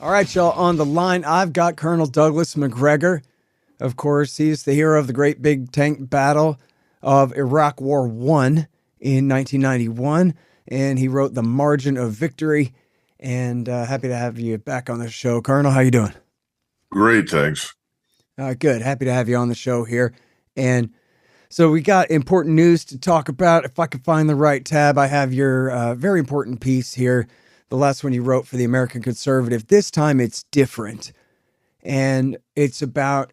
All right, y'all, on the line, I've got Colonel Douglas McGregor. Of course, he's the hero of the great big tank battle of Iraq War I in 1991, and he wrote The Margin of Victory. And happy to have you back on the show. Colonel, how you doing? Great, thanks. Good. Happy to have you on the show here. And so we got important news to talk about. If I could find the right tab, I have your very important piece here, the last one you wrote for the American Conservative. This time it's different. And it's about,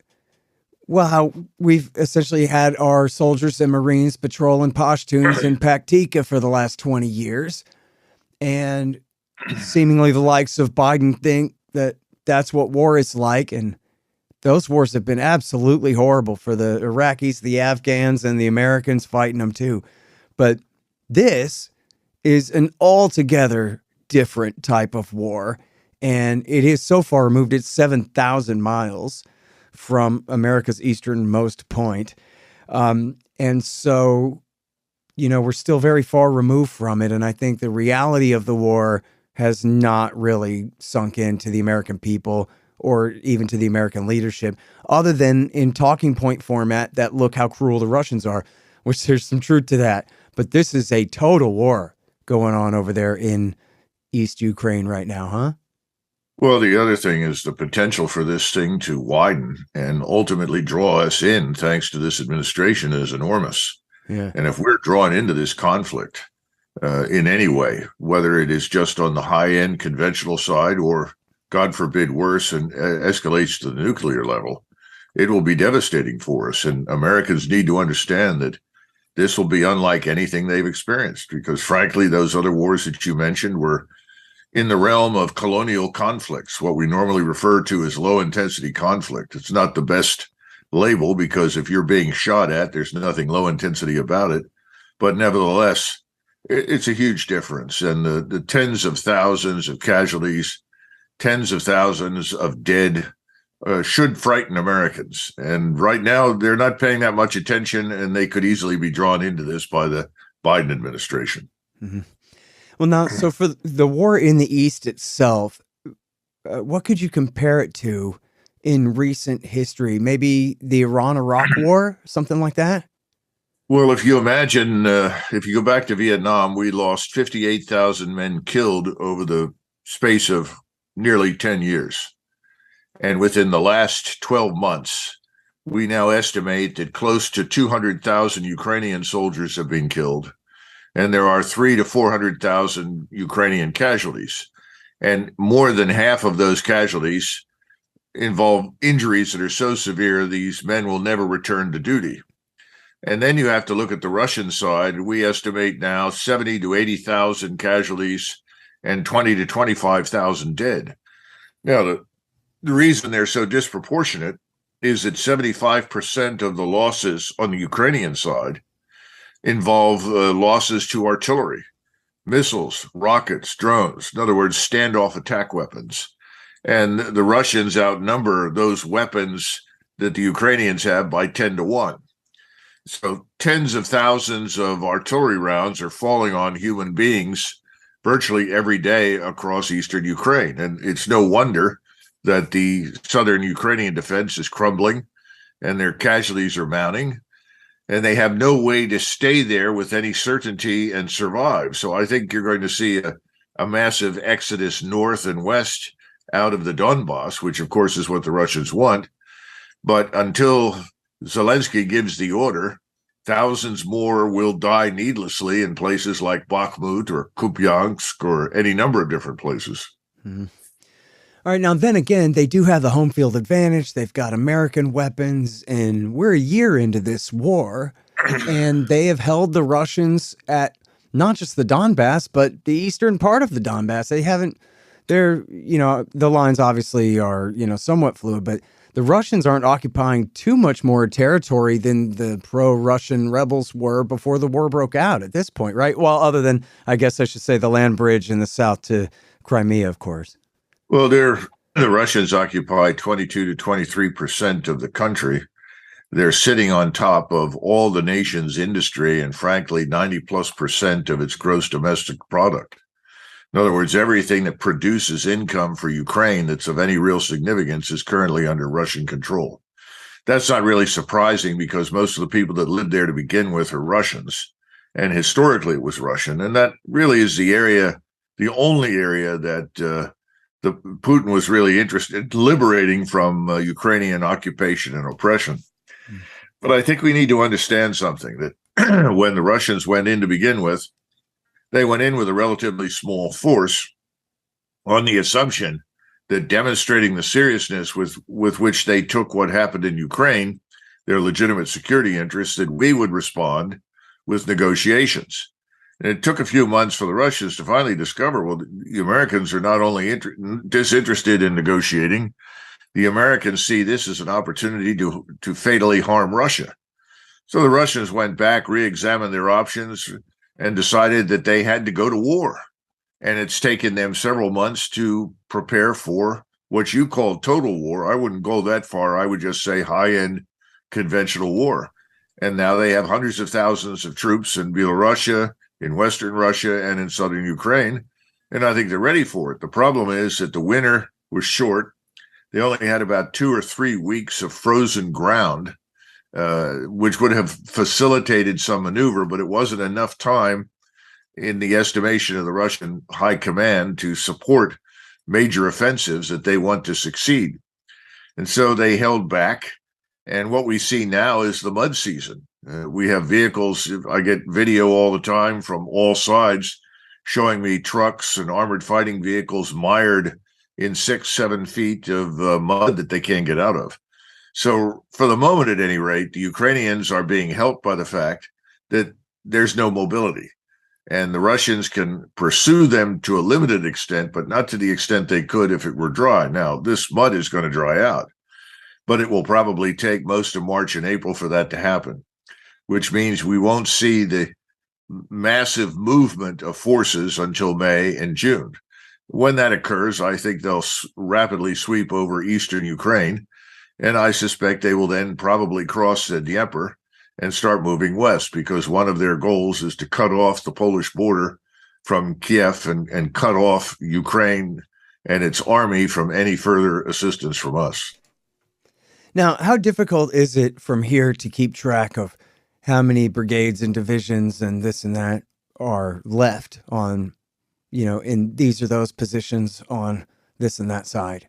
well, how we've essentially had our soldiers and Marines patrolling Pashtuns in Paktika for the last 20 years. And seemingly the likes of Biden think that that's what war is like. And those wars have been absolutely horrible for the Iraqis, the Afghans, and the Americans fighting them too. But this is an altogether different type of war. And it is so far removed. It's 7,000 miles from America's easternmost point. And so, you know, we're still very far removed from it. And I think the reality of the war has not really sunk into the American people or even to the American leadership, other than in talking point format that look how cruel the Russians are, which there's some truth to that. But this is a total war going on over there in East Ukraine right now, huh? Well, the other thing is the potential for this thing to widen and ultimately draw us in, thanks to this administration, is enormous. Yeah. And if we're drawn into this conflict in any way, whether it is just on the high-end conventional side or, God forbid, worse and escalates to the nuclear level, it will be devastating for us. And Americans need to understand that this will be unlike anything they've experienced, because, frankly, those other wars that you mentioned were in the realm of colonial conflicts, what we normally refer to as low-intensity conflict. It's not the best label, because if you're being shot at, there's nothing low-intensity about it. But nevertheless, it's a huge difference. And the tens of thousands of casualties, tens of thousands of dead should frighten Americans. And right now, they're not paying that much attention, and they could easily be drawn into this by the Biden administration. Mm-hmm. Well, now, so for the war in the East itself, what could you compare it to in recent history? Maybe the Iran-Iraq war, something like that? Well, if you imagine, if you go back to Vietnam, we lost 58,000 men killed over the space of nearly 10 years. And within the last 12 months, we now estimate that close to 200,000 Ukrainian soldiers have been killed. And there are 300,000 to 400,000 Ukrainian casualties. And more than half of those casualties involve injuries that are so severe these men will never return to duty. And then you have to look at the Russian side. We estimate now 70,000 to 80,000 casualties and 20,000 to 25,000 dead. Now, the reason they're so disproportionate is that 75% of the losses on the Ukrainian side involve losses to artillery, missiles, rockets, drones, in other words, standoff attack weapons. And the Russians outnumber those weapons that the Ukrainians have by 10 to 1. So tens of thousands of artillery rounds are falling on human beings virtually every day across eastern Ukraine. And it's no wonder that the southern Ukrainian defense is crumbling and their casualties are mounting. And they have no way to stay there with any certainty and survive. So I think you're going to see a massive exodus north and west out of the Donbass, which, of course, is what the Russians want. But until Zelensky gives the order, thousands more will die needlessly in places like Bakhmut or Kupiansk or any number of different places. Mm-hmm. All right, now then again, they do have the home field advantage. They've got American weapons, and we're a year into this war, and they have held the Russians at not just the Donbass, but the eastern part of the Donbass. They haven't, they're, you know, the lines obviously are, you know, somewhat fluid, but the Russians aren't occupying too much more territory than the pro-Russian rebels were before the war broke out at this point, right? Well, other than, I guess I should say, the land bridge in the south to Crimea, of course. Well, the Russians occupy 22 to 23% of the country. They're sitting on top of all the nation's industry and, frankly, 90+% of its gross domestic product. In other words, everything that produces income for Ukraine that's of any real significance is currently under Russian control. That's not really surprising because most of the people that lived there to begin with are Russians. And historically it was Russian. And that really is the only area that the Putin was really interested in liberating from Ukrainian occupation and oppression. Mm. But I think we need to understand something, that when the Russians went in to begin with, they went in with a relatively small force on the assumption that demonstrating the seriousness with which they took what happened in Ukraine, their legitimate security interests, that we would respond with negotiations. And it took a few months for the Russians to finally discover, well, the Americans are not only disinterested in negotiating, the Americans see this as an opportunity to fatally harm Russia. So the Russians went back, re-examined their options, and decided that they had to go to war. And it's taken them several months to prepare for what you call total war. I wouldn't go that far. I would just say high-end conventional war. And now they have hundreds of thousands of troops in Belarus, in Western Russia, and in southern Ukraine. And I think they're ready for it. The problem is that the winter was short. They only had about 2 or 3 weeks of frozen ground, which would have facilitated some maneuver, but it wasn't enough time in the estimation of the Russian high command to support major offensives that they want to succeed. And so they held back. And what we see now is the mud season. We have vehicles. I get video all the time from all sides showing me trucks and armored fighting vehicles mired in 6-7 feet of mud that they can't get out of. So for the moment, at any rate, the Ukrainians are being helped by the fact that there's no mobility. And the Russians can pursue them to a limited extent, but not to the extent they could if it were dry. Now, this mud is going to dry out, but it will probably take most of March and April for that to happen, which means we won't see the massive movement of forces until May and June. When that occurs, I think they'll rapidly sweep over eastern Ukraine, and I suspect they will then probably cross the Dnieper and start moving west, because one of their goals is to cut off the Polish border from Kiev and cut off Ukraine and its army from any further assistance from us. Now, how difficult is it from here to keep track of how many brigades and divisions and this and that are left on, in these or those positions on this and that side?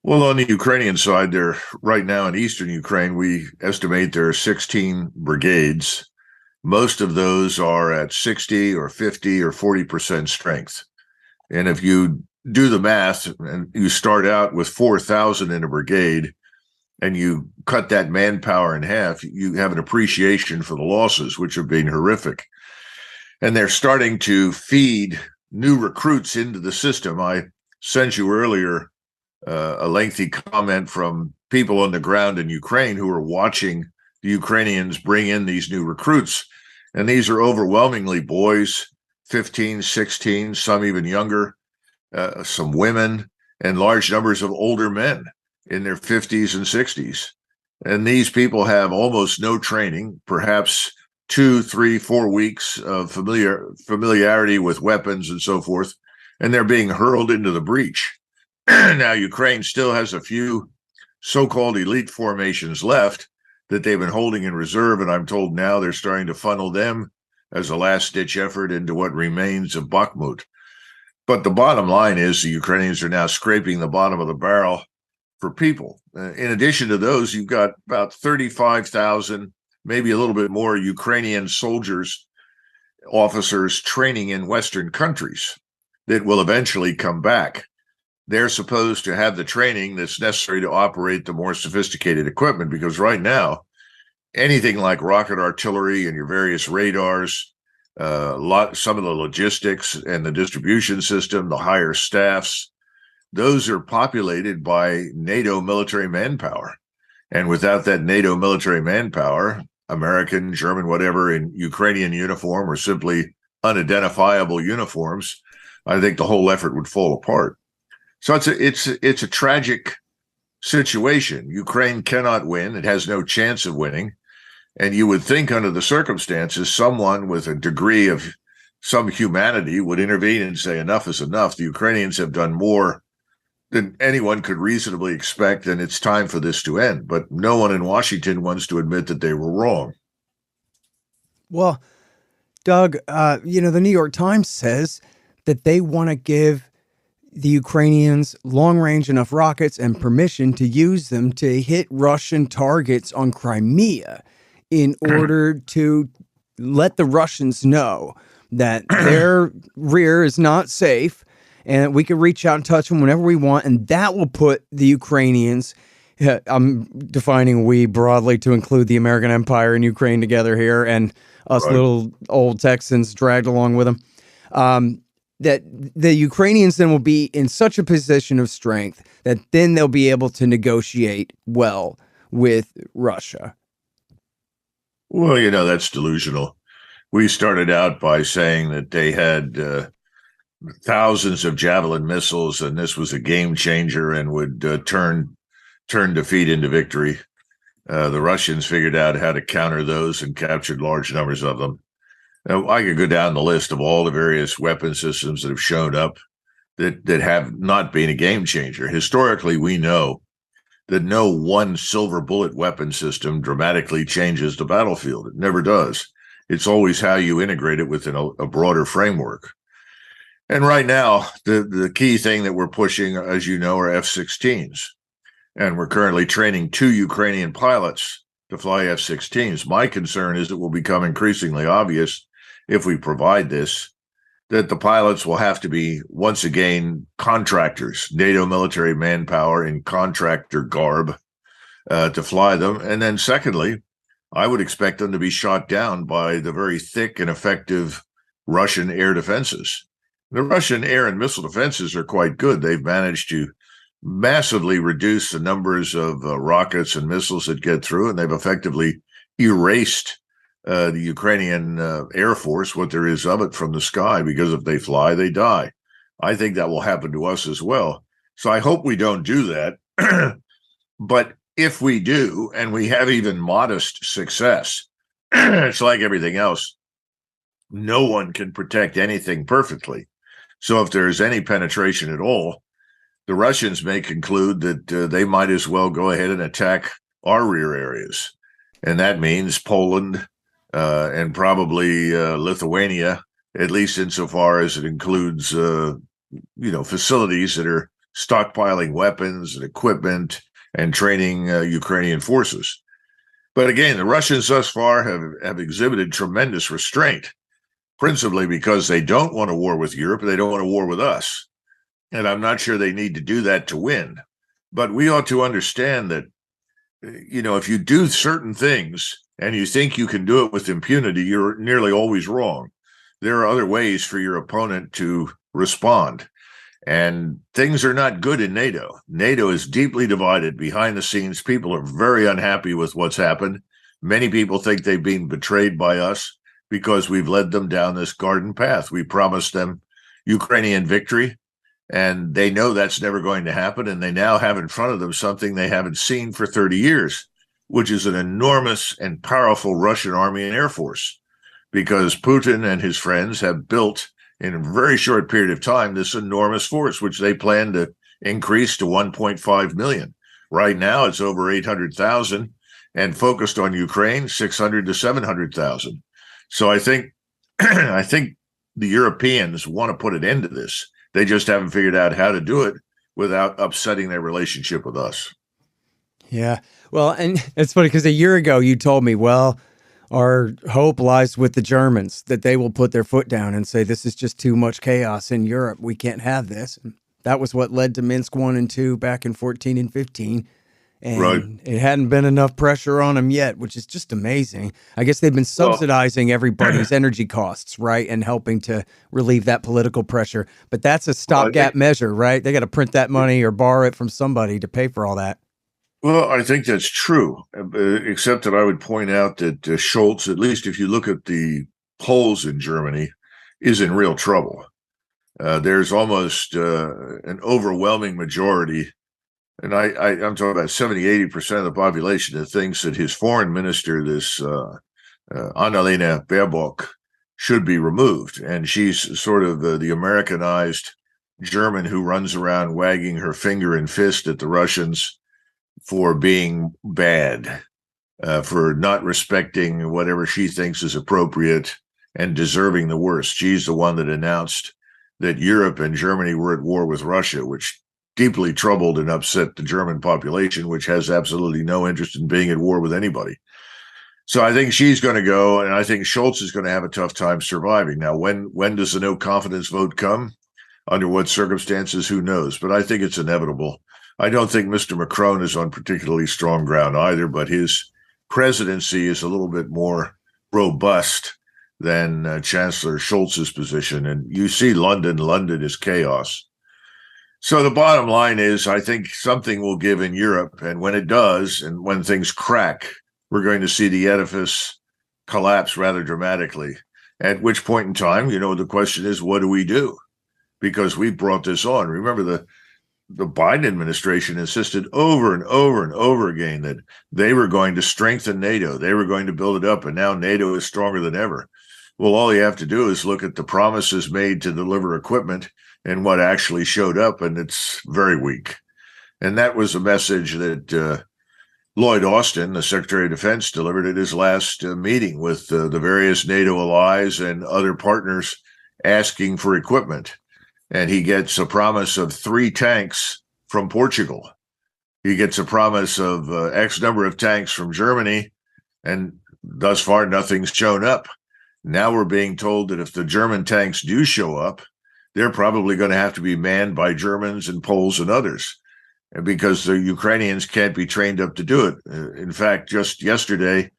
Well, on the Ukrainian side, there right now in eastern Ukraine, we estimate there are 16 brigades. Most of those are at 60 or 50 or 40% strength. And if you do the math and you start out with 4,000 in a brigade and you cut that manpower in half, you have an appreciation for the losses, which have been horrific. And they're starting to feed new recruits into the system. I sent you earlier a lengthy comment from people on the ground in Ukraine who are watching the Ukrainians bring in these new recruits. And these are overwhelmingly boys, 15, 16, some even younger, some women, and large numbers of older men in their 50s and 60s. And these people have almost no training, perhaps 2, 3, 4 weeks of familiarity with weapons and so forth, and they're being hurled into the breach. Now, Ukraine still has a few so-called elite formations left that they've been holding in reserve, and I'm told now they're starting to funnel them as a last-ditch effort into what remains of Bakhmut. But the bottom line is the Ukrainians are now scraping the bottom of the barrel for people. In addition to those, you've got about 35,000, maybe a little bit more, Ukrainian soldiers, officers training in Western countries that will eventually come back. They're supposed to have the training that's necessary to operate the more sophisticated equipment, because right now, anything like rocket artillery and your various radars, some of the logistics and the distribution system, the higher staffs, those are populated by NATO military manpower. And without that NATO military manpower, American, German, whatever, in Ukrainian uniform or simply unidentifiable uniforms, I think the whole effort would fall apart. So it's a tragic situation. Ukraine cannot win. It has no chance of winning. And you would think under the circumstances, someone with a degree of some humanity would intervene and say enough is enough. The Ukrainians have done more than anyone could reasonably expect, and it's time for this to end. But no one in Washington wants to admit that they were wrong. Well, Doug, the New York Times says that they want to give the Ukrainians long-range enough rockets and permission to use them to hit Russian targets on Crimea in order to let the Russians know that their rear is not safe and we can reach out and touch them whenever we want. And that will put the Ukrainians, I'm defining we broadly to include the American Empire and Ukraine together here, and us little old Texans dragged along with them. That the Ukrainians then will be in such a position of strength that then they'll be able to negotiate well with Russia. Well, that's delusional. We started out by saying that they had thousands of Javelin missiles, and this was a game changer and would turn defeat into victory. The Russians figured out how to counter those and captured large numbers of them. Now, I could go down the list of all the various weapon systems that have shown up that have not been a game changer. Historically, we know that no one silver bullet weapon system dramatically changes the battlefield. It never does. It's always how you integrate it within a broader framework. And right now, the key thing that we're pushing, as you know, are F-16s. And we're currently training 2 Ukrainian pilots to fly F-16s. My concern is it will become increasingly obvious, if we provide this, that the pilots will have to be, once again, contractors, NATO military manpower in contractor garb to fly them. And then secondly, I would expect them to be shot down by the very thick and effective Russian air defenses. The Russian air and missile defenses are quite good. They've managed to massively reduce the numbers of rockets and missiles that get through, and they've effectively erased the Ukrainian Air Force, what there is of it, from the sky, because if they fly, they die. I think that will happen to us as well. So I hope we don't do that. But if we do, and we have even modest success, it's like everything else. No one can protect anything perfectly. So if there's any penetration at all, the Russians may conclude that they might as well go ahead and attack our rear areas. And that means Poland, and probably Lithuania, at least insofar as it includes, facilities that are stockpiling weapons and equipment and training Ukrainian forces. But again, the Russians thus far have exhibited tremendous restraint, principally because they don't want a war with Europe, and they don't want a war with us. And I'm not sure they need to do that to win. But we ought to understand that, if you do certain things and you think you can do it with impunity, you're nearly always wrong. There are other ways for your opponent to respond. And things are not good in NATO. NATO is deeply divided behind the scenes. People are very unhappy with what's happened. Many people think they've been betrayed by us because we've led them down this garden path. We promised them Ukrainian victory, and they know that's never going to happen. And they now have in front of them something they haven't seen for 30 years, which is an enormous and powerful Russian army and air force, because Putin and his friends have built in a very short period of time this enormous force, which they plan to increase to 1.5 million. Right now, it's over 800,000, and focused on Ukraine, 600 to 700,000. So I think the Europeans want to put an end to this. They just haven't figured out how to do it without upsetting their relationship with us. Yeah. Well, and it's funny because a year ago you told me, well, our hope lies with the Germans, that they will put their foot down and say, this is just too much chaos in Europe. We can't have this. And that was what led to Minsk 1 and 2 back in 14 and 15. And It hadn't been enough pressure on them yet, which is just amazing. I guess they've been subsidizing everybody's energy costs, right? And helping to relieve that political pressure. But that's a stopgap measure, right? They got to print that money or borrow it from somebody to pay for all that. Well, I think that's true, except that I would point out that Scholz, at least if you look at the polls in Germany, is in real trouble. There's almost an overwhelming majority, and I'm talking about 70-80% of the population that thinks that his foreign minister, this Annalena Baerbock, should be removed. And she's sort of the Americanized German who runs around wagging her finger and fist at the Russians for being bad, for not respecting whatever she thinks is appropriate and deserving the worst. She's the one that announced that Europe and Germany were at war with Russia, which deeply troubled and upset the German population, which has absolutely no interest in being at war with anybody. So I think she's going to go, and I think Scholz is going to have a tough time surviving. Now, when does the no confidence vote come? Under what circumstances? Who knows? But I think it's inevitable. I don't think Mr. Macron is on particularly strong ground either, but his presidency is a little bit more robust than Chancellor Scholz's position. And you see London is chaos. So the bottom line is, I think something will give in Europe. And when it does, and when things crack, we're going to see the edifice collapse rather dramatically. At which point in time, the question is, what do we do? Because we brought this on. Remember, the Biden administration insisted over and over and over again that they were going to strengthen NATO. They were going to build it up, and now NATO is stronger than ever. Well, all you have to do is look at the promises made to deliver equipment and what actually showed up, and it's very weak. And that was a message that Lloyd Austin, the Secretary of Defense, delivered at his last meeting with the various NATO allies and other partners asking for equipment. And he gets a promise of 3 tanks from Portugal. He gets a promise of X number of tanks from Germany, and thus far nothing's shown up. Now we're being told that if the German tanks do show up, they're probably going to have to be manned by Germans and Poles and others, because the Ukrainians can't be trained up to do it. In fact, just yesterday,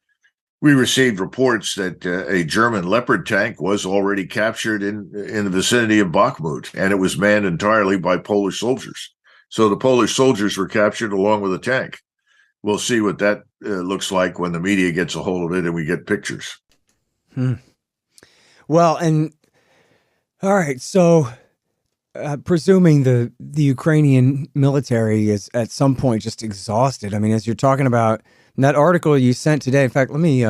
we received reports that a German Leopard tank was already captured in the vicinity of Bakhmut, and it was manned entirely by Polish soldiers. So the Polish soldiers were captured along with a tank. We'll see what that looks like when the media gets a hold of it and we get pictures. Well, and all right, so presuming the Ukrainian military is at some point just exhausted. I mean, as you're talking about in that article you sent today, in fact, let me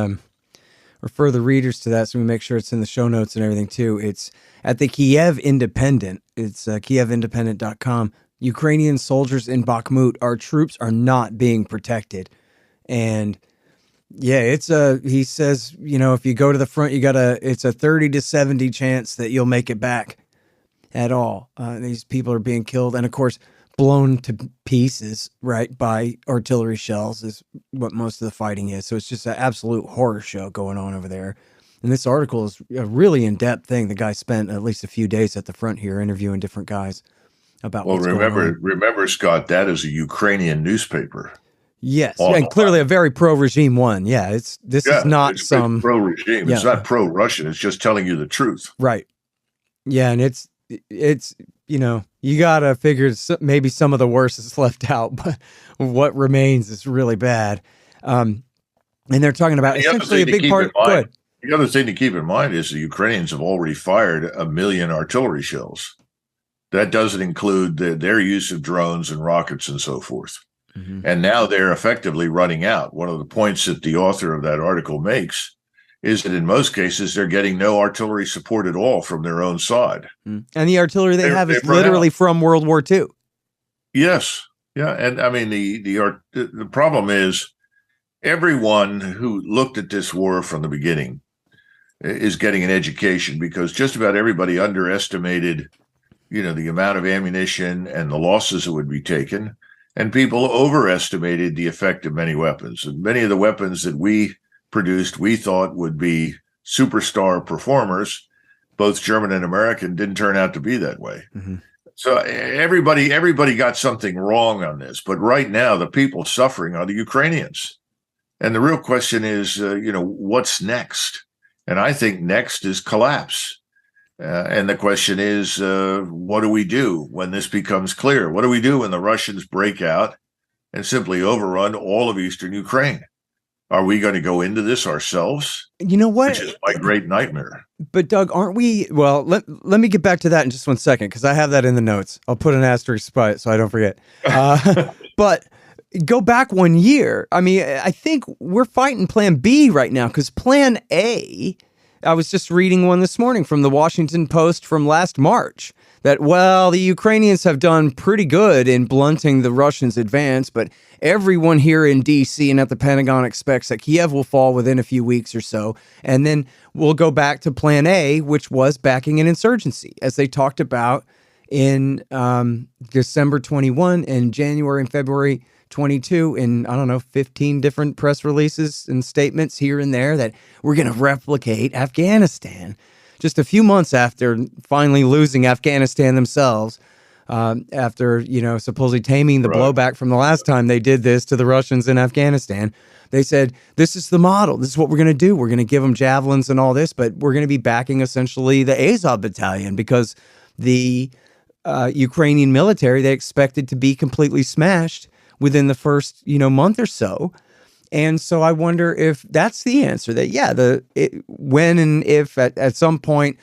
refer the readers to that so we make sure it's in the show notes and everything too. It's at the Kiev Independent. It's kievindependent.com. Ukrainian soldiers in Bakhmut, our troops are not being protected. And yeah, he says, if you go to the front, it's a 30 to 70 chance that you'll make it back at all. These people are being killed. And of course, blown to pieces, right, by artillery shells is what most of the fighting is. So it's just an absolute horror show going on over there. And this article is a really in-depth thing. The guy spent at least a few days at the front here interviewing different guys about what's going on. Remember, Scott, that is a Ukrainian newspaper. Yes, and clearly a very pro-regime one. Yeah, this is not some pro-regime. It's not pro-Russian. It's just telling you the truth. Right. Yeah, and it's you got to figure maybe some of the worst is left out, but what remains is really bad. And they're talking about essentially a big part. Good. The other thing to keep in mind is the Ukrainians have already fired 1 million artillery shells. That doesn't include their use of drones and rockets and so forth. Mm-hmm. And now they're effectively running out. One of the points that the author of that article makes is that in most cases, they're getting no artillery support at all from their own side. And the artillery they have is literally from World War II. Yes. Yeah. And I mean, the problem is everyone who looked at this war from the beginning is getting an education, because just about everybody underestimated, the amount of ammunition and the losses that would be taken. And people overestimated the effect of many weapons. And many of the weapons that we produced, we thought would be superstar performers, both German and American, didn't turn out to be that way. Mm-hmm. So everybody got something wrong on this. But right now, the people suffering are the Ukrainians. And the real question is, what's next? And I think next is collapse. And the question is, what do we do when this becomes clear? What do we do when the Russians break out and simply overrun all of eastern Ukraine? Are we going to go into this ourselves? You know what? Which is my great nightmare. But Doug, aren't we? Well, let me get back to that in just 1 second, because I have that in the notes. I'll put an asterisk by it so I don't forget. But go back 1 year. I mean, I think we're fighting Plan B right now, because Plan A I was just reading one this morning from the Washington Post from last March that, well, the Ukrainians have done pretty good in blunting the Russians' advance, but everyone here in D.C. and at the Pentagon expects that Kiev will fall within a few weeks or so. And then we'll go back to Plan A, which was backing an insurgency, as they talked about in December 21 and January and February 22 in, I don't know, 15 different press releases and statements here and there that we're going to replicate Afghanistan. Just a few months after finally losing Afghanistan themselves, after, supposedly taming the blowback from the last time they did this to the Russians in Afghanistan, they said, this is the model. This is what we're going to do. We're going to give them javelins and all this, but we're going to be backing essentially the Azov battalion because the Ukrainian military, they expected to be completely smashed within the first, month or so. And so I wonder if that's the answer, that, when and if at some point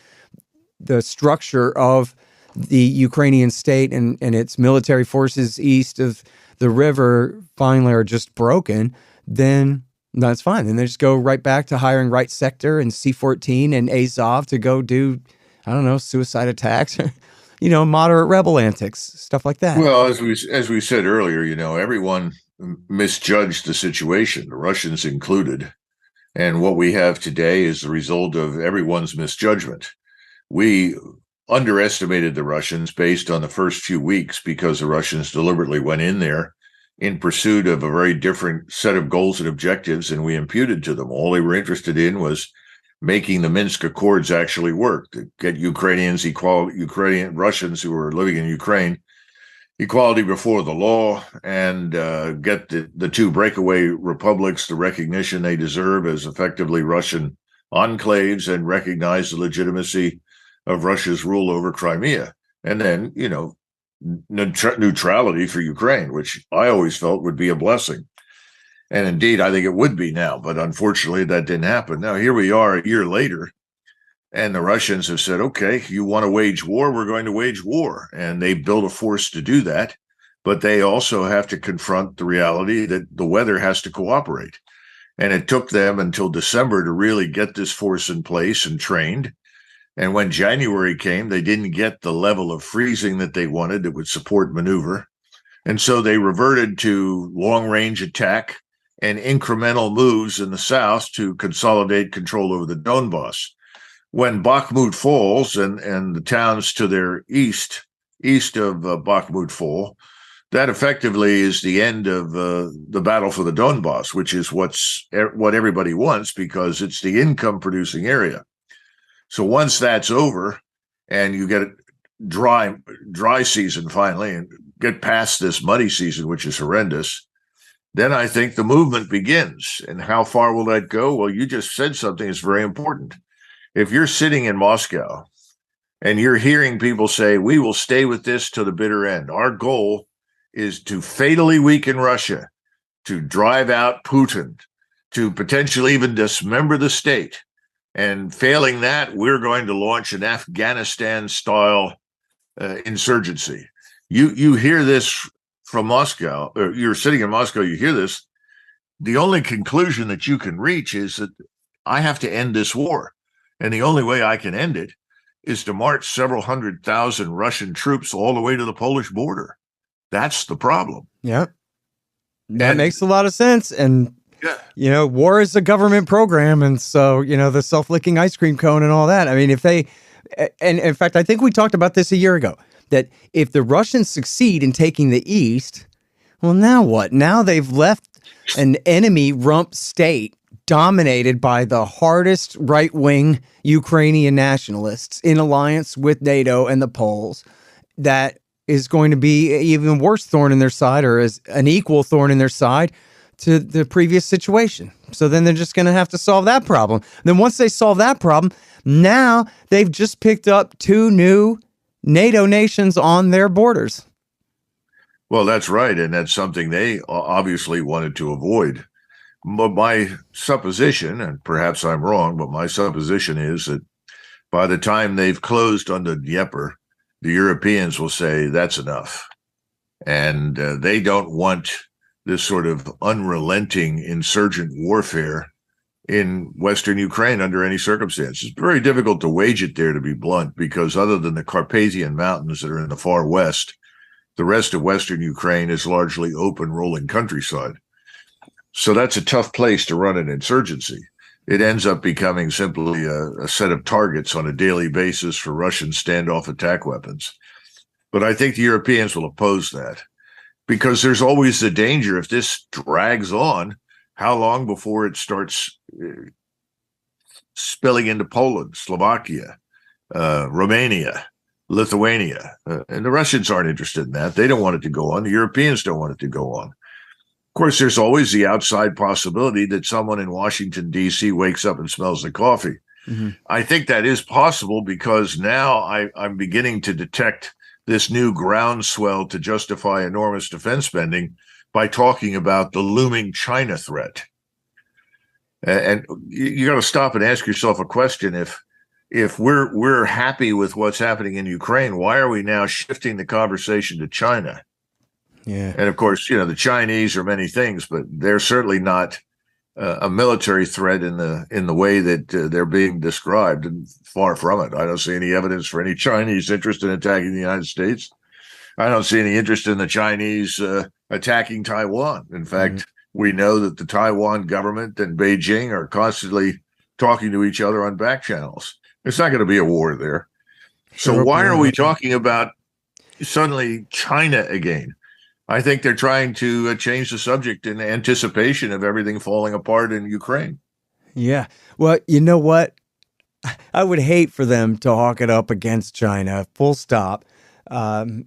the structure of the Ukrainian state and its military forces east of the river finally are just broken, then that's fine. Then they just go right back to hiring Right Sector and C-14 and Azov to go do, I don't know, suicide attacks, moderate rebel antics, stuff like that. Well, as we said earlier, everyone misjudged the situation, the Russians included. And what we have today is the result of everyone's misjudgment. We underestimated the Russians based on the first few weeks because the Russians deliberately went in there in pursuit of a very different set of goals and objectives than we imputed to them. All they were interested in was making the Minsk Accords actually work, to get Russians who were living in Ukraine equality before the law, and get the two breakaway republics the recognition they deserve as effectively Russian enclaves, and recognize the legitimacy of Russia's rule over Crimea. And then, neutrality for Ukraine, which I always felt would be a blessing. And indeed, I think it would be now, but unfortunately that didn't happen. Now, here we are a year later, and the Russians have said, okay, you want to wage war, we're going to wage war. And they built a force to do that, but they also have to confront the reality that the weather has to cooperate. And it took them until December to really get this force in place and trained. And when January came, they didn't get the level of freezing that they wanted that would support maneuver. And so they reverted to long-range attack and incremental moves in the south to consolidate control over the Donbass. When Bakhmut falls and the towns to their east of Bakhmut fall, that effectively is the end of the battle for the Donbass, which is what everybody wants because it's the income-producing area. So once that's over and you get a dry season finally and get past this muddy season, which is horrendous, then I think the movement begins. And how far will that go? Well, you just said something that's very important. If you're sitting in Moscow and you're hearing people say, we will stay with this to the bitter end, our goal is to fatally weaken Russia, to drive out Putin, to potentially even dismember the state. And failing that, we're going to launch an Afghanistan-style insurgency. You hear this from Moscow, or you're sitting in Moscow, you hear this. The only conclusion that you can reach is that I have to end this war. And the only way I can end it is to march several 100,000 Russian troops all the way to the Polish border. That's the problem. Yeah. That makes a lot of sense. And, war is a government program. And so, the self-licking ice cream cone and all that. I mean, and in fact, I think we talked about this a year ago, that if the Russians succeed in taking the East, well, now what? Now they've left an enemy rump state dominated by the hardest right-wing Ukrainian nationalists in alliance with NATO and the Poles, that is going to be an even worse thorn in their side, or as an equal thorn in their side to the previous situation. So then they're just going to have to solve that problem. Then once they solve that problem, now they've just picked up 2 new NATO nations on their borders. Well, that's right. And that's something they obviously wanted to avoid. But my supposition, and perhaps I'm wrong, but my supposition is that by the time they've closed on the Dnieper, the Europeans will say that's enough. And they don't want this sort of unrelenting insurgent warfare in Western Ukraine under any circumstances. It's very difficult to wage it there, to be blunt, because other than the Carpathian Mountains that are in the far west, the rest of Western Ukraine is largely open, rolling countryside. So that's a tough place to run an insurgency. It ends up becoming simply a set of targets on a daily basis for Russian standoff attack weapons. But I think the Europeans will oppose that, because there's always the danger, if this drags on, how long before it starts spilling into Poland, Slovakia, Romania, Lithuania. And the Russians aren't interested in that. They don't want it to go on. The Europeans don't want it to go on. Of course, there's always the outside possibility that someone in Washington, D.C. wakes up and smells the coffee. Mm-hmm. I think that is possible, because now I'm beginning to detect this new groundswell to justify enormous defense spending by talking about the looming China threat. And you got to stop and ask yourself a question. If we're happy with what's happening in Ukraine, why are we now shifting the conversation to China? Yeah. And of course, the Chinese are many things, but they're certainly not a military threat in the way that they're being described, and far from it. I don't see any evidence for any Chinese interest in attacking the United States. I don't see any interest in the Chinese attacking Taiwan. In fact, we know that the Taiwan government and Beijing are constantly talking to each other on back channels. There's not going to be a war there. So why are we talking about suddenly China again? I think they're trying to change the subject in anticipation of everything falling apart in Ukraine. Yeah. Well, you know what? I would hate for them to hawk it up against China, full stop,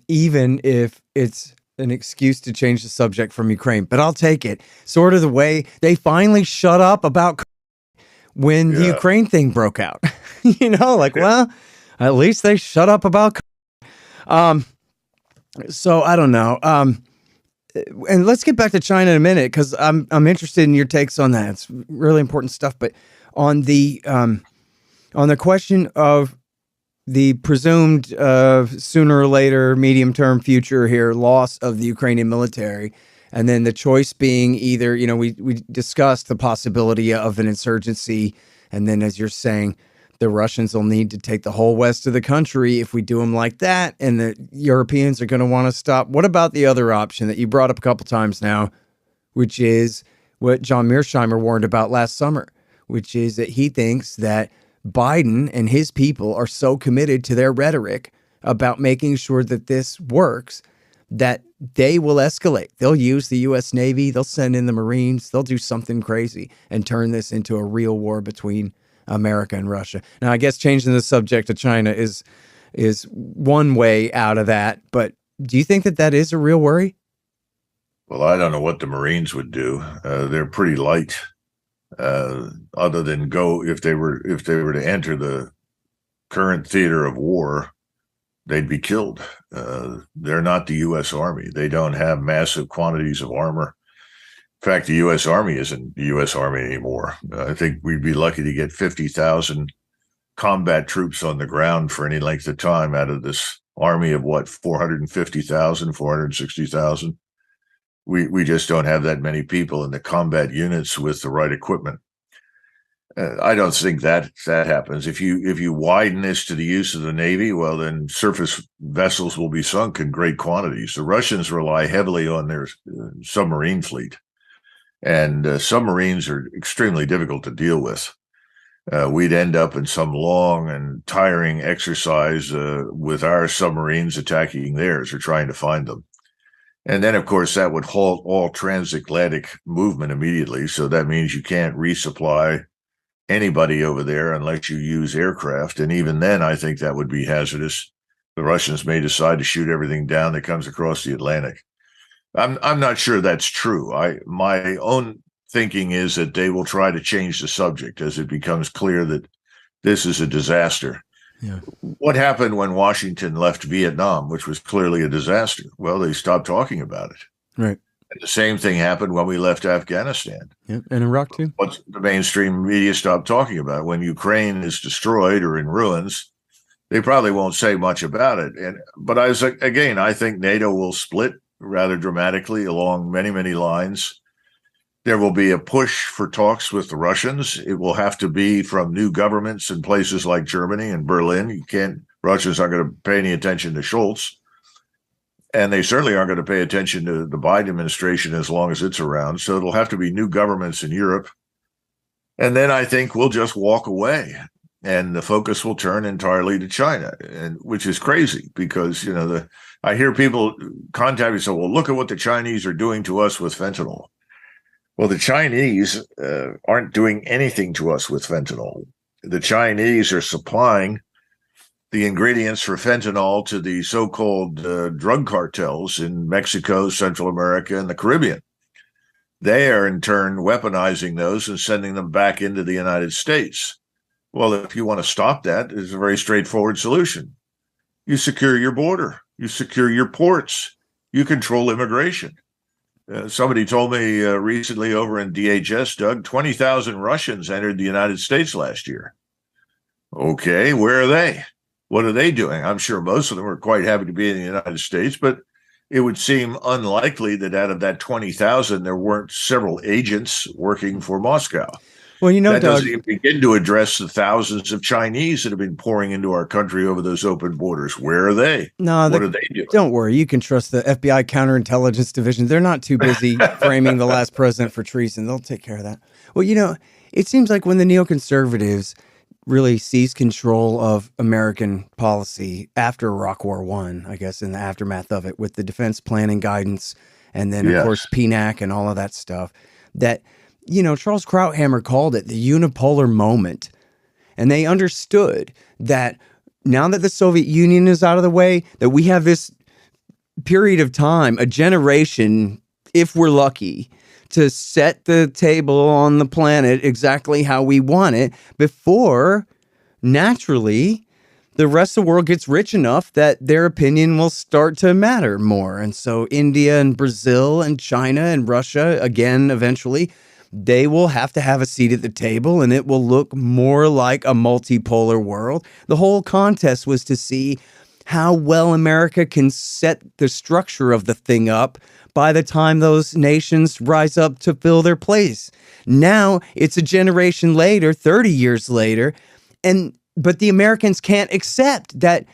even if it's an excuse to change the subject from Ukraine. But I'll take it. Sort of the way they finally shut up about when the Ukraine thing broke out. Well, at least they shut up about. So I don't know. And let's get back to China in a minute, because I'm interested in your takes on that. It's really important stuff. But on the question of the presumed sooner or later, medium-term future here, loss of the Ukrainian military, and then the choice being either, we discussed the possibility of an insurgency, and then, as you're saying, the Russians will need to take the whole west of the country if we do them like that, and the Europeans are going to want to stop. What about the other option that you brought up a couple times now, which is what John Mearsheimer warned about last summer, which is that he thinks that Biden and his people are so committed to their rhetoric about making sure that this works that they will escalate. They'll use the U.S. Navy, they'll send in the Marines, they'll do something crazy and turn this into a real war between America and Russia. Now, I guess changing the subject to China is one way out of that, but do you think that is a real worry? Well, I don't know what the Marines would do. They're pretty light, other than go if they were to enter the current theater of war, they'd be killed. They're not the U.S. Army. They don't have massive quantities of armor. In fact, the U.S. Army isn't the U.S. Army anymore. I think we'd be lucky to get 50,000 combat troops on the ground for any length of time out of this army of 450,000, 460,000. We just don't have that many people in the combat units with the right equipment. I don't think that happens. If you widen this to the use of the Navy, well, then surface vessels will be sunk in great quantities. The Russians rely heavily on their submarine fleet. And submarines are extremely difficult to deal with. We'd end up in some long and tiring exercise with our submarines attacking theirs or trying to find them. And then, of course, that would halt all transatlantic movement immediately. So that means you can't resupply anybody over there unless you use aircraft. And even then, I think that would be hazardous. The Russians may decide to shoot everything down that comes across the Atlantic. I'm not sure that's true. My own thinking is that they will try to change the subject as it becomes clear that this is a disaster. Yeah. What happened when Washington left Vietnam, which was clearly a disaster? Well, they stopped talking about it. Right. And the same thing happened when we left Afghanistan. Yeah, and Iraq too. What's the mainstream media stopped talking about? When Ukraine is destroyed or in ruins, they probably won't say much about it. But I think NATO will split rather dramatically along many, many lines. There will be a push for talks with the Russians. It will have to be from new governments in places like Germany and Berlin. Russians aren't going to pay any attention to Schultz. And they certainly aren't going to pay attention to the Biden administration as long as it's around. So it'll have to be new governments in Europe. And then I think we'll just walk away and the focus will turn entirely to China, and which is crazy because, I hear people contact me and say, well, look at what the Chinese are doing to us with fentanyl. Well, the Chinese aren't doing anything to us with fentanyl. The Chinese are supplying the ingredients for fentanyl to the so-called drug cartels in Mexico, Central America, and the Caribbean. They are in turn weaponizing those and sending them back into the United States. Well, if you want to stop that, there's a very straightforward solution. You secure your border. You secure your ports. You control immigration. Somebody told me recently over in DHS, Doug, 20,000 Russians entered the United States last year. Okay, where are they? What are they doing? I'm sure most of them are quite happy to be in the United States, but it would seem unlikely that out of that 20,000, there weren't several agents working for Moscow. Well, that Doug, doesn't even begin to address the thousands of Chinese that have been pouring into our country over those open borders. Where are they? No, what are they doing? Don't worry. You can trust the FBI counterintelligence division. They're not too busy framing the last president for treason. They'll take care of that. Well, it seems like when the neoconservatives really seized control of American policy after Iraq War I, I guess, in the aftermath of it, with the defense planning guidance and then, of course, PNAC and all of that stuff, that, Charles Krauthammer called it the unipolar moment. And they understood that now that the Soviet Union is out of the way, that we have this period of time, a generation, if we're lucky, to set the table on the planet exactly how we want it before, naturally, the rest of the world gets rich enough that their opinion will start to matter more. And so India and Brazil and China and Russia, again, eventually, they will have to have a seat at the table, and it will look more like a multipolar world. The whole contest was to see how well America can set the structure of the thing up by the time those nations rise up to fill their place. Now it's a generation later, 30 years later, but the Americans can't accept that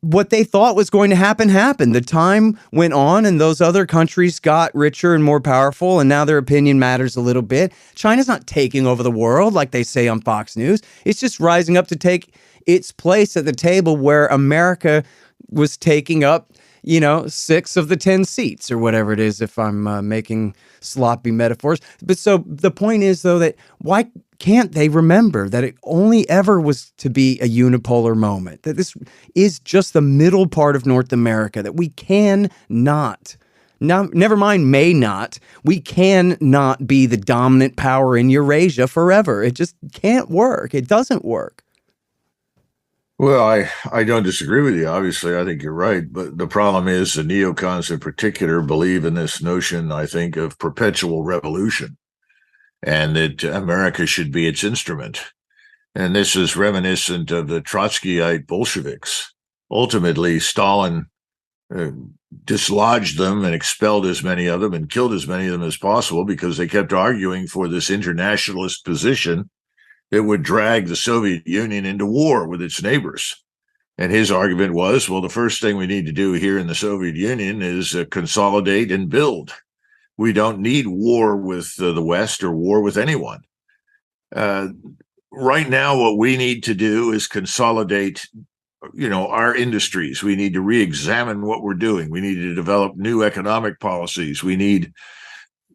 what they thought was going to happen happened. The time went on and those other countries got richer and more powerful, and now their opinion matters a little bit. China's not taking over the world like they say on Fox News. It's just rising up to take its place at the table where America was taking up, 6 of the 10 seats or whatever it is, if I'm making sloppy metaphors. But so the point is, though, that why can't they remember that it only ever was to be a unipolar moment, that this is just the middle part of North America, that we cannot, now, never mind may not, we cannot be the dominant power in Eurasia forever. It just can't work. It doesn't work. Well, I don't disagree with you. Obviously, I think you're right. But the problem is the neocons in particular believe in this notion, I think, of perpetual revolution and that America should be its instrument. And this is reminiscent of the Trotskyite Bolsheviks. Ultimately, Stalin dislodged them and expelled as many of them and killed as many of them as possible because they kept arguing for this internationalist position that would drag the Soviet Union into war with its neighbors. And his argument was, well, the first thing we need to do here in the Soviet Union is consolidate and build. We don't need war with the West or war with anyone. Right now, what we need to do is consolidate, our industries. We need to re-examine what we're doing. We need to develop new economic policies. We need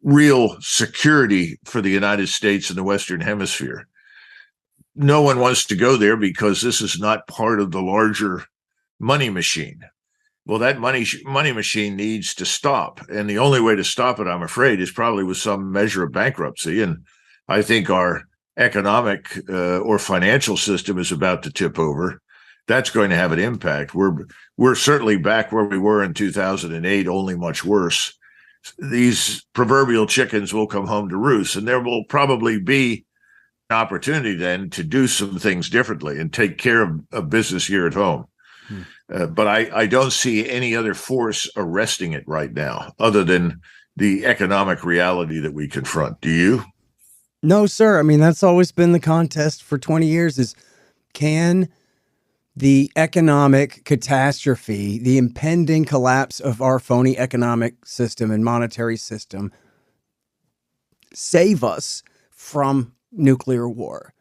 real security for the United States and the Western Hemisphere. No one wants to go there because this is not part of the larger money machine. Well, that money machine needs to stop. And the only way to stop it, I'm afraid, is probably with some measure of bankruptcy. And I think our economic or financial system is about to tip over. That's going to have an impact. We're certainly back where we were in 2008, only much worse. These proverbial chickens will come home to roost, and there will probably be opportunity then to do some things differently and take care of business here at home. But I don't see any other force arresting it right now, other than the economic reality that we confront. Do you? No, sir. I mean, that's always been the contest for 20 years is can the economic catastrophe, the impending collapse of our phony economic system and monetary system save us from nuclear war?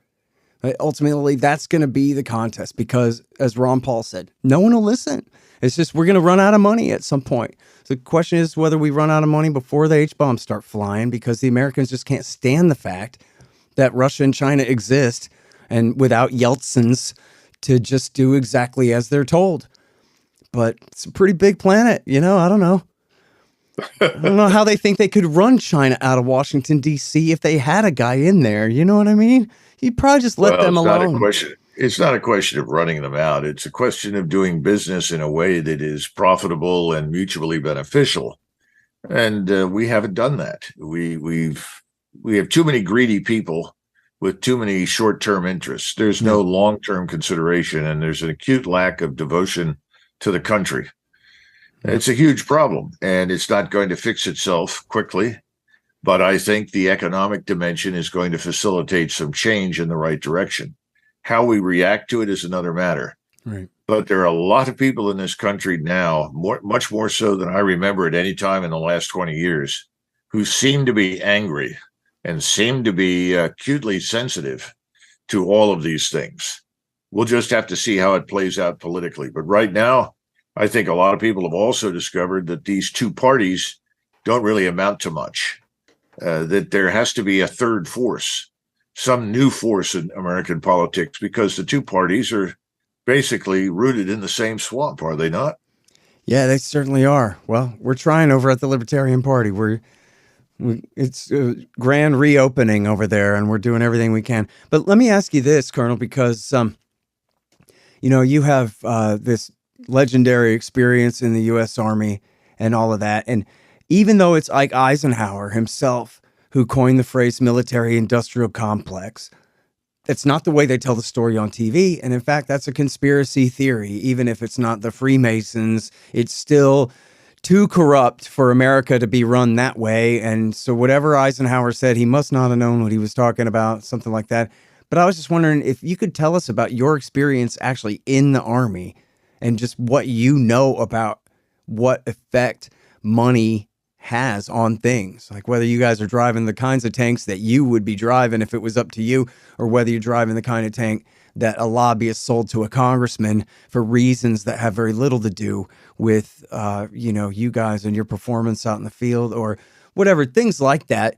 Right? Ultimately, that's going to be the contest because, as Ron Paul said, no one will listen. It's just we're going to run out of money at some point. So the question is whether we run out of money before the H-bombs start flying because the Americans just can't stand the fact that Russia and China exist and without Yeltsins to just do exactly as they're told. But it's a pretty big planet, you know, I don't know. I don't know how they think they could run China out of Washington, D.C. if they had a guy in there. You know what I mean? He'd probably just let them alone. It's not a question of running them out. It's a question of doing business in a way that is profitable and mutually beneficial. And we haven't done that. We have too many greedy people with too many short-term interests. There's no long-term consideration, and there's an acute lack of devotion to the country. It's a huge problem, and it's not going to fix itself quickly. But I think the economic dimension is going to facilitate some change in the right direction. How we react to it is another matter. Right. But there are a lot of people in this country now, much more so than I remember at any time in the last 20 years, who seem to be angry and seem to be acutely sensitive to all of these things. We'll just have to see how it plays out politically. But right now, I think a lot of people have also discovered that these two parties don't really amount to much, that there has to be a third force, some new force in American politics, because the two parties are basically rooted in the same swamp, are they not? Yeah, they certainly are. Well, we're trying over at the Libertarian Party. It's a grand reopening over there, and we're doing everything we can. But let me ask you this, Colonel, because you know, you have this legendary experience in the U.S. Army and all of that. And even though it's Ike Eisenhower himself who coined the phrase military-industrial complex, that's not the way they tell the story on TV. And in fact, that's a conspiracy theory. Even if it's not the Freemasons, it's still too corrupt for America to be run that way. And so whatever Eisenhower said, he must not have known what he was talking about, something like that. But I was just wondering if you could tell us about your experience actually in the Army and just what you know about what effect money has on things, like whether you guys are driving the kinds of tanks that you would be driving if it was up to you, or whether you're driving the kind of tank that a lobbyist sold to a congressman for reasons that have very little to do with, you know, you guys and your performance out in the field or whatever, things like that,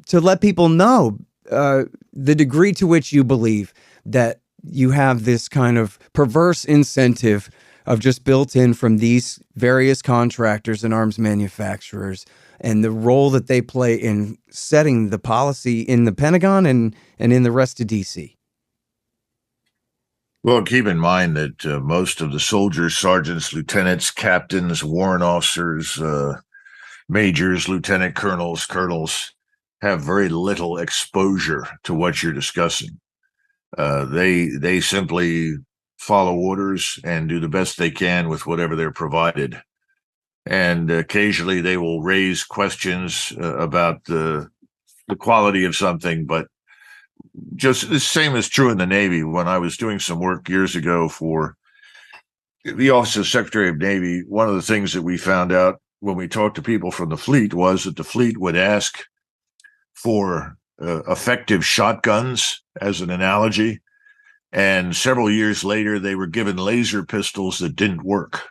to let people know the degree to which you believe that you have this kind of perverse incentive of just built in from these various contractors and arms manufacturers and the role that they play in setting the policy in the Pentagon and in the rest of DC. Well, keep in mind that most of the soldiers, sergeants, lieutenants, captains, warrant officers, majors, lieutenant colonels have very little exposure to what you're discussing. They simply follow orders and do the best they can with whatever they're provided. And occasionally they will raise questions about the quality of something, but just the same is true in the Navy. When I was doing some work years ago for the Office of Secretary of Navy, one of the things that we found out when we talked to people from the fleet was that the fleet would ask for effective shotguns as an analogy. And several years later, they were given laser pistols that didn't work.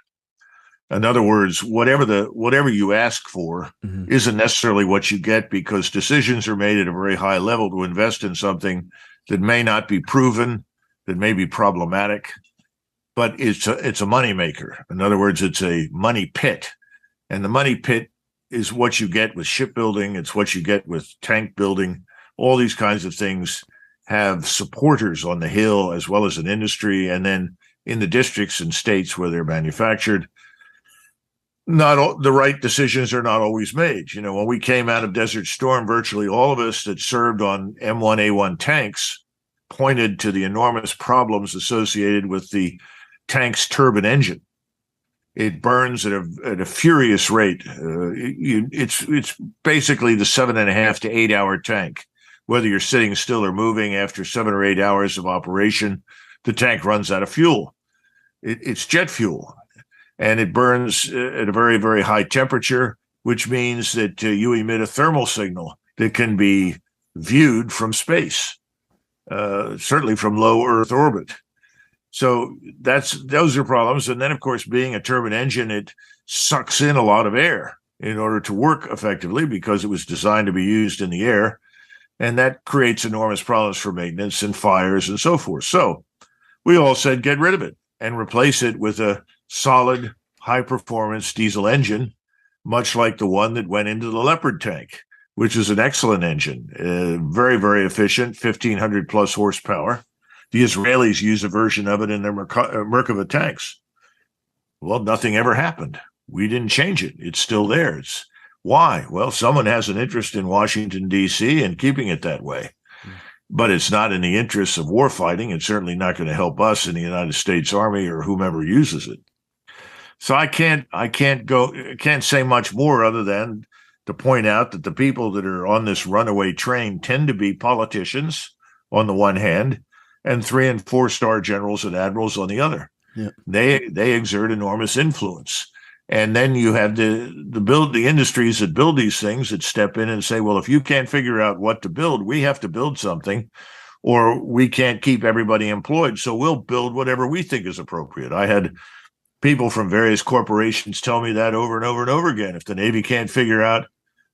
In other words, whatever you ask for isn't necessarily what you get, because decisions are made at a very high level to invest in something that may not be proven, that may be problematic, but it's a moneymaker. In other words, it's a money pit. And the money pit is what you get with shipbuilding. It's what you get with tank building. All these kinds of things have supporters on the Hill as well as an industry. And then in the districts and states where they're manufactured, the right decisions are not always made. You know, when we came out of Desert Storm, virtually all of us that served on M1A1 tanks pointed to the enormous problems associated with the tank's turbine engine. It burns at a furious rate. It's basically the 7.5 to 8 hour tank. Whether you're sitting still or moving, after 7 or 8 hours of operation, the tank runs out of fuel. It's jet fuel, and it burns at a very, very high temperature, which means that you emit a thermal signal that can be viewed from space, certainly from low Earth orbit. So those are problems. And then, of course, being a turbine engine, it sucks in a lot of air in order to work effectively because it was designed to be used in the air. And that creates enormous problems for maintenance and fires and so forth. So we all said, get rid of it and replace it with a solid, high-performance diesel engine, much like the one that went into the Leopard tank, which is an excellent engine, very, very efficient, 1,500 plus horsepower. The Israelis use a version of it in their Merkava tanks. Well, nothing ever happened. We didn't change it. It's still there. Why? Well, someone has an interest in Washington, D.C. and keeping it that way. But it's not in the interests of warfighting. It's certainly not going to help us in the United States Army or whomever uses it. So I can't say much more other than to point out that the people that are on this runaway train tend to be politicians on the one hand, and 3- and 4-star generals and admirals on the other. Yeah. They exert enormous influence. And then you have the industries that build these things that step in and say, well, if you can't figure out what to build, we have to build something, or we can't keep everybody employed. So we'll build whatever we think is appropriate. I had people from various corporations tell me that over and over and over again. If the Navy can't figure out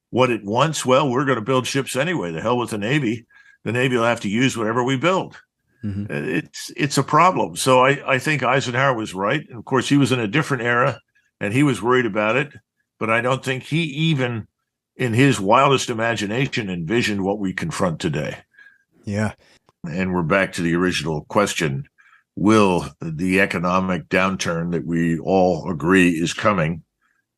what it wants, well, we're going to build ships anyway. The hell with the Navy. The Navy will have to use whatever we build. Mm-hmm. It's a problem. So I think Eisenhower was right. And of course, he was in a different era and he was worried about it. But I don't think he even in his wildest imagination envisioned what we confront today. Yeah. And we're back to the original question. Will the economic downturn that we all agree is coming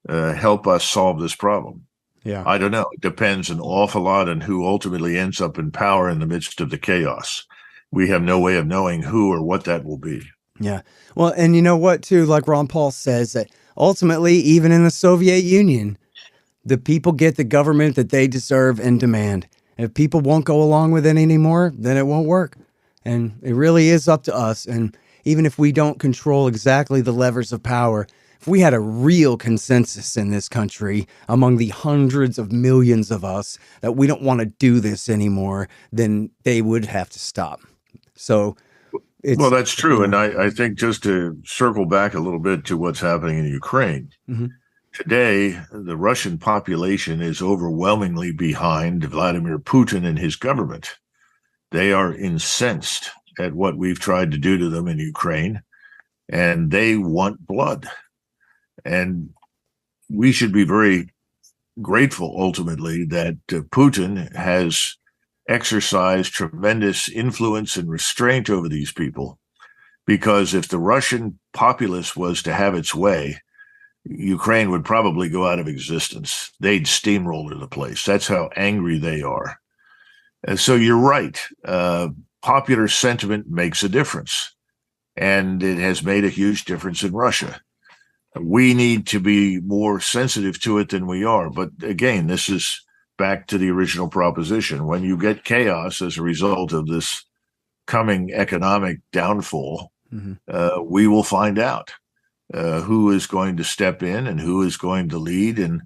help us solve this problem? Yeah. I don't know. It depends an awful lot on who ultimately ends up in power in the midst of the chaos. We have no way of knowing who or what that will be. Yeah. Well, and you know what, too, like Ron Paul says, that ultimately, even in the Soviet Union, the people get the government that they deserve and demand. And if people won't go along with it anymore, then it won't work. And it really is up to us. And even if we don't control exactly the levers of power, if we had a real consensus in this country among the hundreds of millions of us that we don't want to do this anymore, then they would have to stop. So well, that's true. And I think just to circle back a little bit to what's happening in Ukraine, mm-hmm. Today, the Russian population is overwhelmingly behind Vladimir Putin and his government. They are incensed at what we've tried to do to them in Ukraine, and they want blood. And we should be very grateful, ultimately, that Putin has exercised tremendous influence and restraint over these people, because if the Russian populace was to have its way, Ukraine would probably go out of existence. They'd steamroller the place. That's how angry they are. And so you're right. Popular sentiment makes a difference, and it has made a huge difference in Russia. We need to be more sensitive to it than we are. But again, this is back to the original proposition. When you get chaos as a result of this coming economic downfall, mm-hmm. We will find out who is going to step in and who is going to lead, and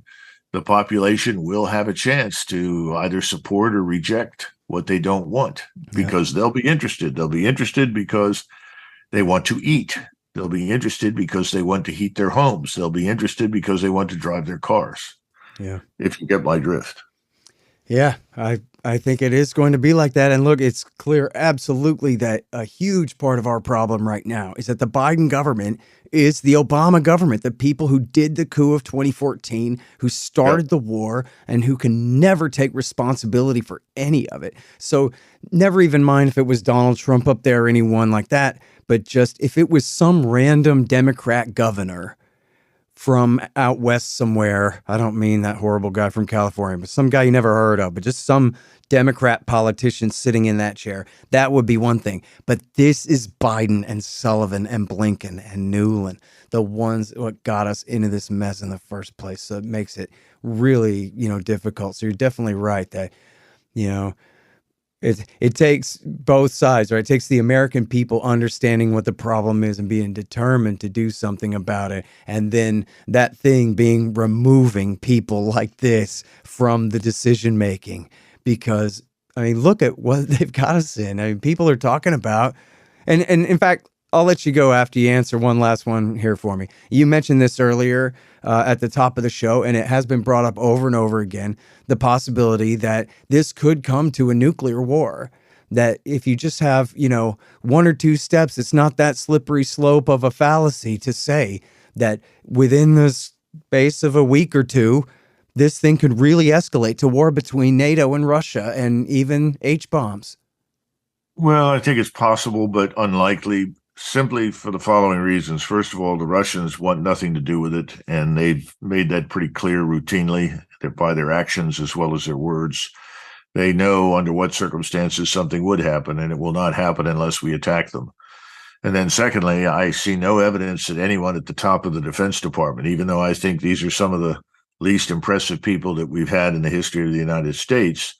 the population will have a chance to either support or reject what they don't want, because they'll be interested. They'll be interested because they want to eat. They'll be interested because they want to heat their homes. They'll be interested because they want to drive their cars. Yeah. If you get my drift. Yeah, I think it is going to be like that. And look, it's clear absolutely that a huge part of our problem right now is that the Biden government is the Obama government, the people who did the coup of 2014, who started the war, and who can never take responsibility for any of it. So never even mind if it was Donald Trump up there or anyone like that, but just if it was some random Democrat governor from out west somewhere. I don't mean that horrible guy from California, but some guy you never heard of, but just some Democrat politician sitting in that chair. That would be one thing. But this is Biden and Sullivan and Blinken and Newland, the ones what got us into this mess in the first place. So it makes it really, difficult. So you're definitely right that, you know, it takes both sides, right? It takes the American people understanding what the problem is and being determined to do something about it. And then that thing being removing people like this from the decision making. Because, I mean, look at what they've got us in. I mean, people are talking about, and in fact, I'll let you go after you answer one last one here for me. You mentioned this earlier at the top of the show, and it has been brought up over and over again, the possibility that this could come to a nuclear war. That if you just have, one or two steps, it's not that slippery slope of a fallacy to say that within the space of a week or two, this thing could really escalate to war between NATO and Russia and even H-bombs. Well, I think it's possible, but unlikely, simply for the following reasons. First of all, the Russians want nothing to do with it, and they've made that pretty clear routinely by their actions as well as their words. They know under what circumstances something would happen, and it will not happen unless we attack them. And then secondly, I see no evidence that anyone at the top of the Defense Department, even though I think these are some of the least impressive people that we've had in the history of the United States,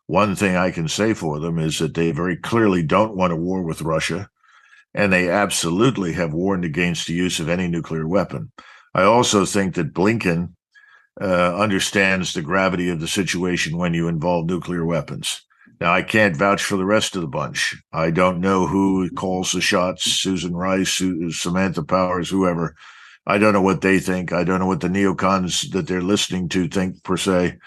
one thing I can say for them is that they very clearly don't want a war with Russia, and they absolutely have warned against the use of any nuclear weapon. I also think that Blinken understands the gravity of the situation when you involve nuclear weapons. Now, I can't vouch for the rest of the bunch. I don't know who calls the shots, Susan Rice, Samantha Powers, whoever. I don't know what they think. I don't know what the neocons that they're listening to think per se.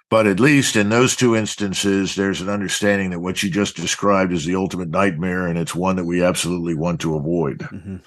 But at least in those two instances, there's an understanding that what you just described is the ultimate nightmare, and it's one that we absolutely want to avoid. Mm-hmm.